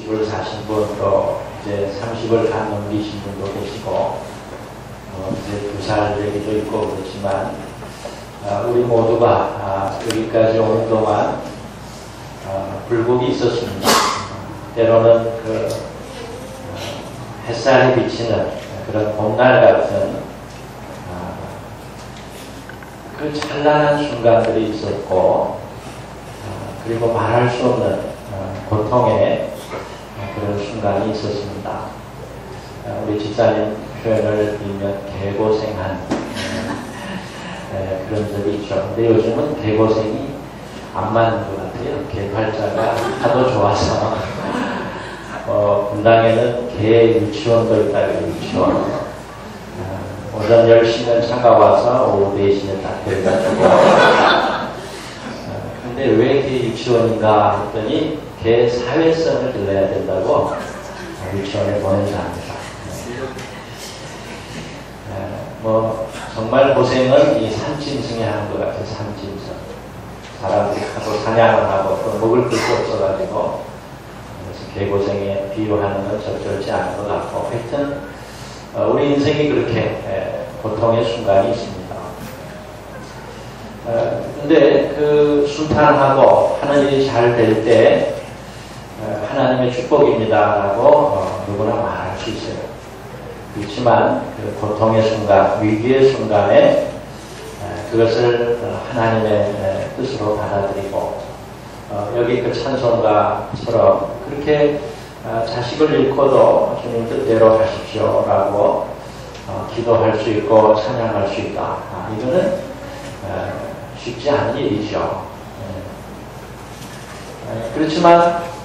20을 사신 분, 또 이제 30을 간 넘기신 분도 계시고, 이제 2살 얘기도 있고 그렇지만, 우리 모두가 여기까지 오는 동안 굴곡이 있었습니다. 때로는 그 햇살이 비치는 그런 봄날 같은 그 찬란한 순간들이 있었고, 그리고 말할 수 없는 고통의 그런 순간이 있었습니다. 우리 집사님 표현을 빌면 개고생한 그런 적이 있죠. 근데 요즘은 개고생이 안 맞는 것 같아요. 개팔자가 하도 좋아서 분당에는 개 유치원도 있다고. 유치원 오전 10시면 차가 와서 오후 4시에 딱 데려가지고 근데 왜 개 유치원인가 했더니 개 사회성을 길러야 된다고 유치원에 보낸답니다. 뭐 정말 고생은 이 산짐승이 하는 것 같아요. 산짐승. 사람들이 하도 사냥을 하고 또 먹을 것이 없어가지고 그래서 개고생에 비유하는 건 적절치 않은 것 같고, 하여튼 우리 인생이 그렇게 고통의 순간이 있습니다. 근데 그 순탄하고 하는 일이 잘 될 때 하나님의 축복입니다라고 누구나 말할 수 있어요. 그렇지만 그 고통의 순간, 위기의 순간에 그것을 하나님의 뜻으로 받아들이고, 여기 그 찬송가처럼 그렇게 자식을 잃고도 주님 뜻대로 하십시오라고 기도할 수 있고 찬양할 수 있다. 이거는 쉽지 않은 일이죠. 그렇지만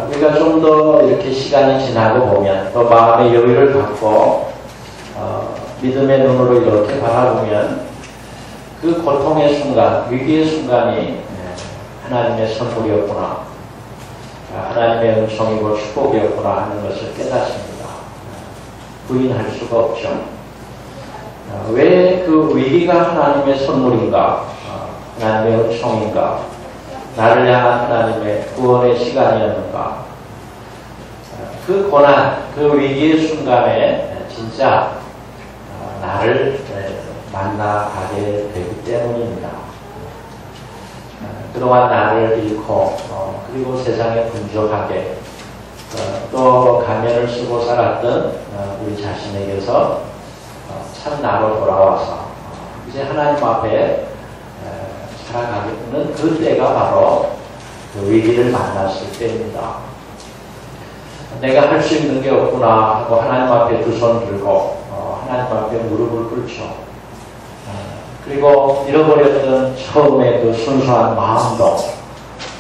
우리가 좀 더 이렇게 시간이 지나고 보면, 또 마음의 여유를 갖고 믿음의 눈으로 이렇게 바라보면 그 고통의 순간, 위기의 순간이 하나님의 선물이었구나, 하나님의 은총이고 축복이었구나 하는 것을 깨닫습니다. 부인할 수가 없죠. 왜 그 위기가 하나님의 선물인가, 하나님의 은총인가, 나를 향한 하나님의 구원의 시간이었는가. 그 고난, 그 위기의 순간에 진짜 나를 만나가게 되기 때문입니다. 그동안 나를 잃고 그리고 세상에 분주하게 또 가면을 쓰고 살았던 우리 자신에게서 참 나로 돌아와서 이제 하나님 앞에 살아가는 그 때가 바로 그 위기를 만났을 때입니다. 내가 할 수 있는 게 없구나 하고 하나님 앞에 두 손 들고 하나님 앞에 무릎을 꿇죠. 그리고 잃어버렸던 처음에 그 순수한 마음도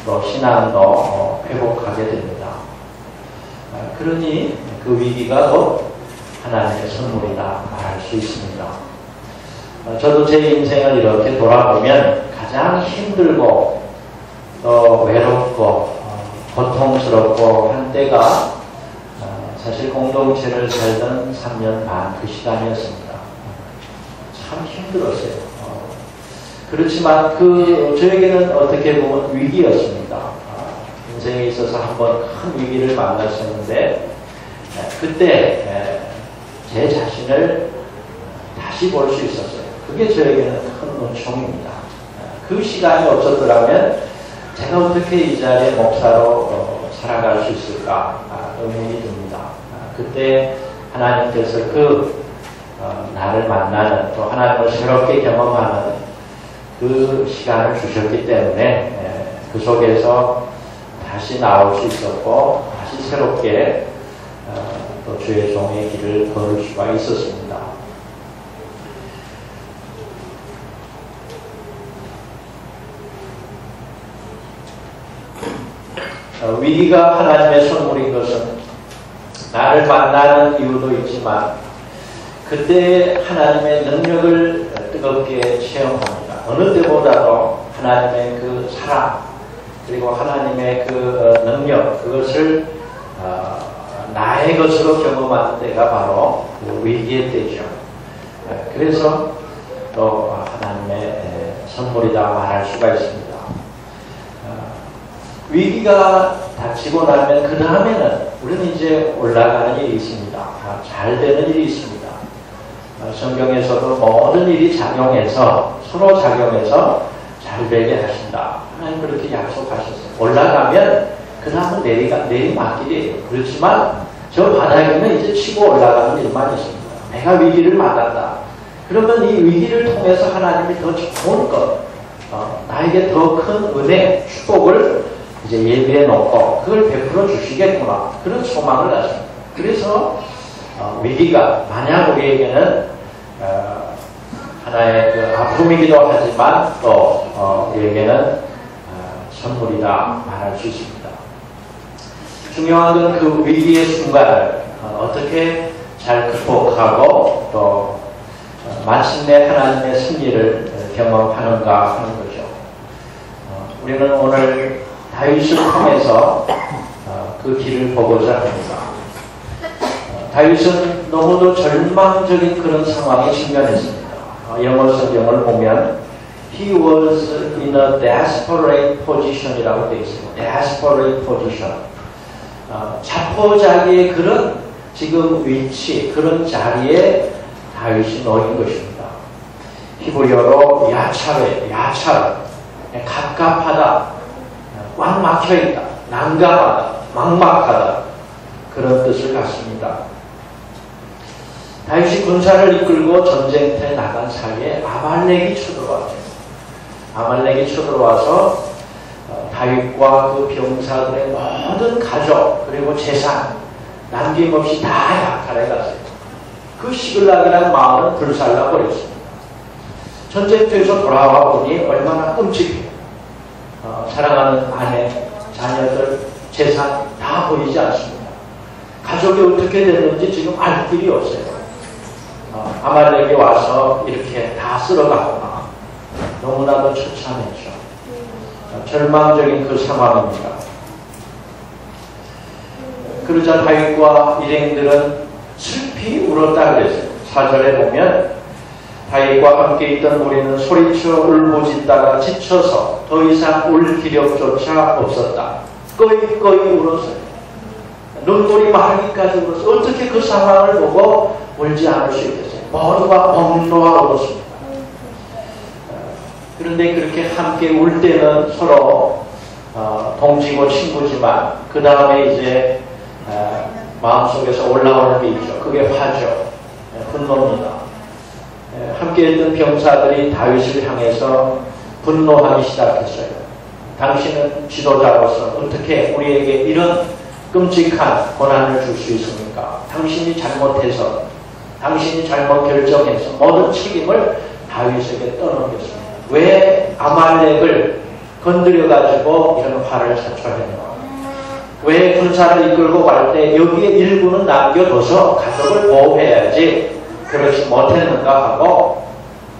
또 신앙도 회복하게 됩니다. 그러니 그 위기가 곧 하나님의 선물이다 말할 수 있습니다. 저도 제 인생을 이렇게 돌아보면 가장 힘들고 또 외롭고 고통스럽고 한 때가 사실 공동체를 살던 3년 반 그 시간이었습니다. 참 힘들었어요. 그렇지만 저에게는 어떻게 보면 위기였습니다. 인생에 있어서 한번 큰 위기를 만났었는데 그때 제 자신을 다시 볼 수 있었어요. 그게 저에게는 큰 은총입니다. 그 시간이 없었더라면 제가 어떻게 이 자리에 목사로 살아갈 수 있을까 의문이 듭니다. 그때 하나님께서 나를 만나는, 또 하나님을 새롭게 경험하는 그 시간을 주셨기 때문에 그 속에서 다시 나올 수 있었고 다시 새롭게 또 주의 종의 길을 걸을 수가 있었습니다. 위기가 하나님의 선물인 것은 나를 만나는 이유도 있지만 그때 하나님의 능력을 뜨겁게 체험합니다. 어느 때보다도 하나님의 그 사랑 그리고 하나님의 그 능력, 그것을 나의 것으로 경험하는 때가 바로 그 위기의 때죠. 그래서 또 하나님의 선물이다 말할 수가 있습니다. 위기가 닥치고 나면 그 다음에는 올라가는 일이 있습니다. 잘 되는 일이 있습니다. 성경에서도 모든 일이 작용해서 서로 작용해서 잘 되게 하신다. 하나님 그렇게 약속하셨어요. 올라가면 그 다음은 내리막길이에요. 그렇지만 저 바닥에는 이제 치고 올라가는 일만 있습니다. 내가 위기를 만났다. 그러면 이 위기를 통해서 하나님이 더 좋은 것, 나에게 더 큰 은혜, 축복을 이제 예비해 놓고 그걸 베풀어 주시겠구나. 그런 소망을 가집니다. 그래서 위기가 만약 우리에게는 하나의 그 아픔이기도 하지만 또 우리에게는 선물이다 말할 수 있습니다. 중요한 건 그 위기의 순간을 어떻게 잘 극복하고 또 마침내 하나님의 승리를 경험하는가 하는 거죠. 우리는 오늘 다윗을 통해서 그 길을 보고자 합니다. 다윗은 너무도 절망적인 그런 상황에 직면했습니다. 영어 성경을 보면 He was in a desperate position이라고 되어 있습니다. desperate position. 자포자기의 그런 지금 위치, 그런 자리에 다윗이 놓인 것입니다. 히브리어로 야차르, 갑갑하다, 꽉 막혀있다, 난감하다, 막막하다 그런 뜻을 갖습니다. 다윗이 군사를 이끌고 전쟁터에 나간 사이에 아말렉이 쳐들어왔죠. 아말렉이 쳐들어와서 다윗과 그 병사들의 모든 가족 그리고 재산 남김없이 다 약탈해갔어요. 그 시글락이라는 마을은 불살라 버렸습니다. 전쟁터에서 돌아와 보니 얼마나 끔찍해요. 사랑하는 아내, 자녀들, 재산 다 보이지 않습니다. 가족이 어떻게 됐는지 지금 알 길이 없어요. 아말렉이 와서 이렇게 다 쓸어가거나 너무나도 처참했죠. 절망적인 그 상황입니다. 그러자 다윗과 일행들은 슬피 울었다 그랬어요. 4절에 보면 다윗과 함께 있던 무리는 소리쳐 울부짖다가 지쳐서 더 이상 울 기력조차 없었다. 꺼이 울었어요. 눈물이 마르기까지 울었어요. 어떻게 그 상황을 보고 울지 않을 수 있겠어요. 모두가 억누와 울었습니다. 그런데 그렇게 함께 울 때는 서로 동지고 친구지만 그 다음에 이제 마음속에서 올라오는 게 있죠. 그게 화죠. 분노입니다. 함께 있던 병사들이 다윗을 향해서 분노하기 시작했어요. 당신은 지도자로서 어떻게 우리에게 이런 끔찍한 고난을 줄 수 있습니까? 당신이 잘못해서, 당신이 잘못 결정해서 모든 책임을 다윗에게 떠넘겼습니다. 왜 아말렉을 건드려가지고 이런 화를 자초했나? 왜 군사를 이끌고 갈 때 여기에 일부는 남겨둬서 가족을 보호해야지 그렇지 못했는가 하고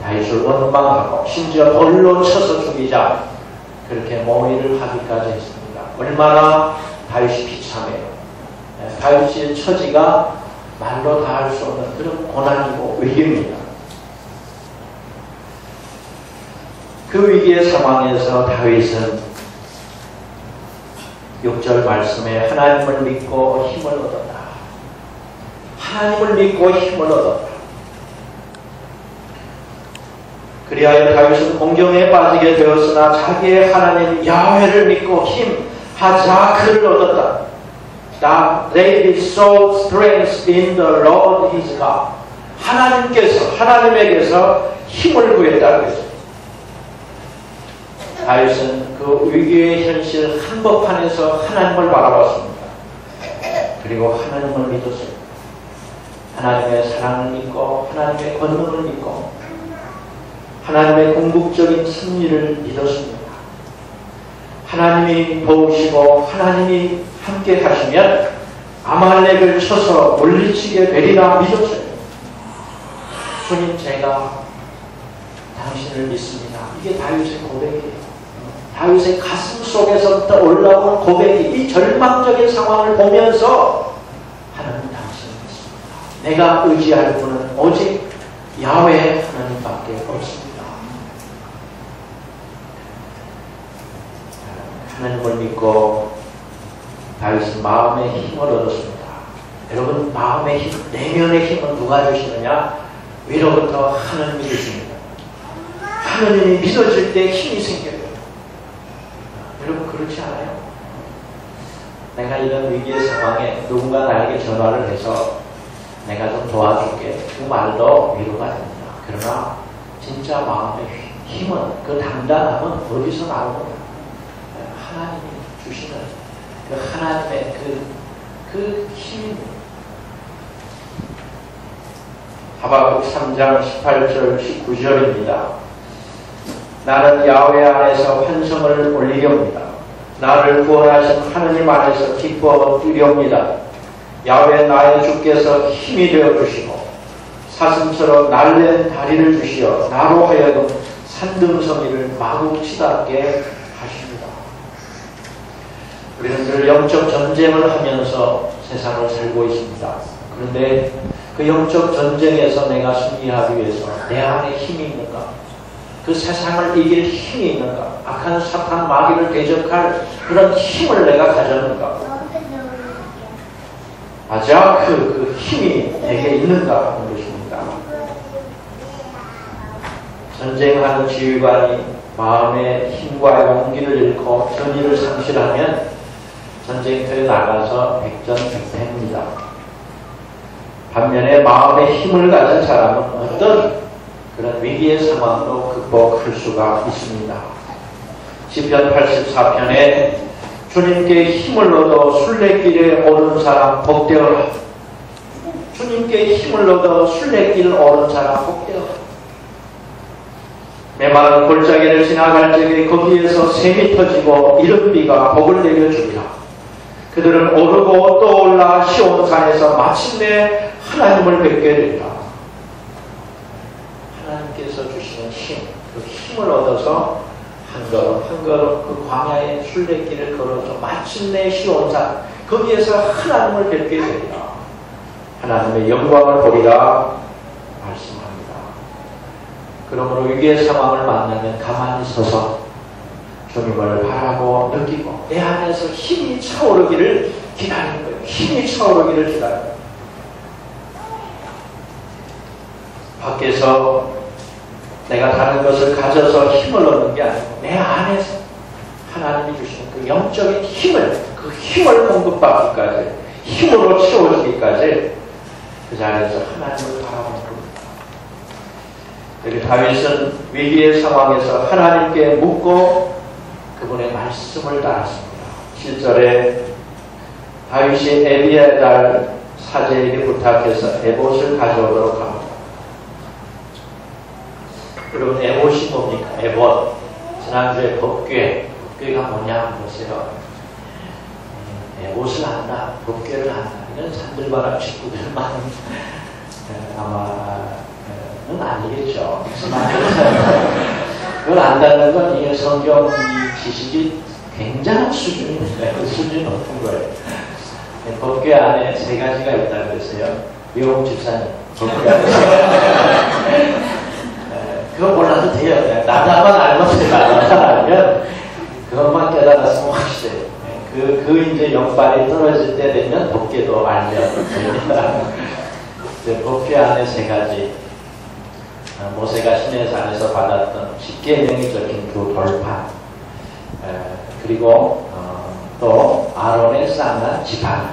다윗을 원망하고 심지어 돌로 쳐서 죽이자 그렇게 모의를 하기까지 했습니다. 얼마나 다윗이 비참해요. 다윗의 처지가 말로 다 할 수 없는 그런 고난이고 위기입니다. 그 위기의 상황에서 다윗은 6절 말씀에 하나님을 믿고 힘을 얻었다. 하나님을 믿고 힘을 얻었다. 그리하여 다윗은 공경에 빠지게 되었으나 자기의 하나님 야훼를 믿고 힘하자 그를 얻었다. They his soul strength in the Lord his God. 하나님에게서 힘을 구했다고 했습니다. 다윗은 그 위기의 현실 한복판에서 하나님을 바라봤습니다. 그리고 하나님을 믿었습니다. 하나님의 사랑을 믿고 하나님의 권능을 믿고 하나님의 궁극적인 승리를 믿었습니다. 하나님이 도우시고 하나님이 함께 하시면 아말렉을 쳐서 물리치게 되리라 믿었어요. 주님, 제가 당신을 믿습니다. 이게 다윗의 고백이에요. 다윗의 가슴 속에서부터 올라온 고백이 이 절망적인 상황을 보면서 하나님 당신을 믿습니다. 내가 의지할 분은 오직 야훼 하나님밖에 없습니다. 하나님을 믿고 다윗은 마음의 힘을 얻었습니다. 여러분, 마음의 힘, 내면의 힘은 누가 주시느냐? 위로부터 하느님이 주십니다. 하느님이 믿어질 때 힘이 생겨요. 여러분, 그렇지 않아요? 내가 이런 위기의 상황에 누군가 나에게 전화를 해서 내가 좀 도와줄게, 그 말도 위로가 됩니다. 그러나 진짜 마음의 힘은, 그 당당함은 어디서 나오느냐? 하나님이 주시는 그 하나님의 그 힘입니다. 하박국 3장 18절 19절입니다. 나는 야훼 안에서 환성을 올리렵니다. 나를 구원하신 하느님 안에서 기뻐 뛰렵니다. 야훼 나의 주께서 힘이 되어 주시고 사슴처럼 날랜 다리를 주시어 나로 하여금 산등성이를 마구치닫게 하십니다. 우리는 늘 영적 전쟁을 하면서 세상을 살고 있습니다. 그런데 그 영적 전쟁에서 내가 승리하기 위해서 내 안에 힘이 있는가? 그 세상을 이길 힘이 있는가? 악한 사탄 마귀를 대적할 그런 힘을 내가 가졌는가? 맞아, 그 힘이 내게 있는가 하는 것입니다. 전쟁하는 지휘관이 마음의 힘과 용기를 잃고 전의를 상실하면 전쟁터에 나가서 백전백패입니다. 반면에 마음의 힘을 가진 사람은 어떤 그런 위기의 상황도 극복할 수가 있습니다. 시편 84편에 주님께 힘을 얻어 순례길에 오른 사람 복되어라. 주님께 힘을 얻어 순례길 오른 사람 복되어라. 메마른 골짜기를 지나갈 적에 거기에서 샘이 터지고 이른 비가 복을 내려주리라. 그들은 오르고 또 올라 시온산에서 마침내 하나님을 뵙게 되리라. 하나님께서 주시는 힘, 그 힘을 얻어서 한 걸음 한 걸음 그 광야의 순례길을 걸어서 마침내 시온산, 거기에서 하나님을 뵙게 되리라. 하나님의 영광을 보리라 말씀합니다. 그러므로 위기의 상황을 만나면 가만히 서서 주님을 바라고 느끼고 내 안에서 힘이 차오르기를 기다리는 거예요. 힘이 차오르기를 기다려요. 밖에서 내가 다른 것을 가져서 힘을 얻는 게 아니고 내 안에서 하나님이 주시는 그 영적인 힘을, 그 힘을 공급받기까지, 힘으로 채워주기까지 그 자리에서 하나님을 바라보는 겁니다. 여기 다윗은 위기의 상황에서 하나님께 묻고 그분의 말씀을 따랐습니다. 7절에 다윗이 에비아달 사제에게 부탁해서 에봇을 가져오도록 합니다. 여러분, 에봇이 뭡니까? 에봇. 지난주에 법궤가 뭐냐 보세요. 에봇을 안다, 법궤를 안다. 이런 산들바람 친구들만 아마는 아니겠죠. 그걸 안다는 건 이게 성경 지식이 굉장한 수준입니다. 그 수준이 높은 거예요. 법궤 안에 3가지가 있다고 그랬어요. 미용 집사님, 법궤 안에. 그거 몰라도 돼요. 그냥 나다만 알면 돼요. 나다만 알면 그것만 깨달았으면 확실해요. 그 이제 영빨이 떨어질 때 되면 법궤도 알면 됩니다. 법궤 안에 3가지. 모세가 시내산에서 받았던 10계명이 적힌 두 돌판, 그리고 또 아론의 쌍난 지팡이,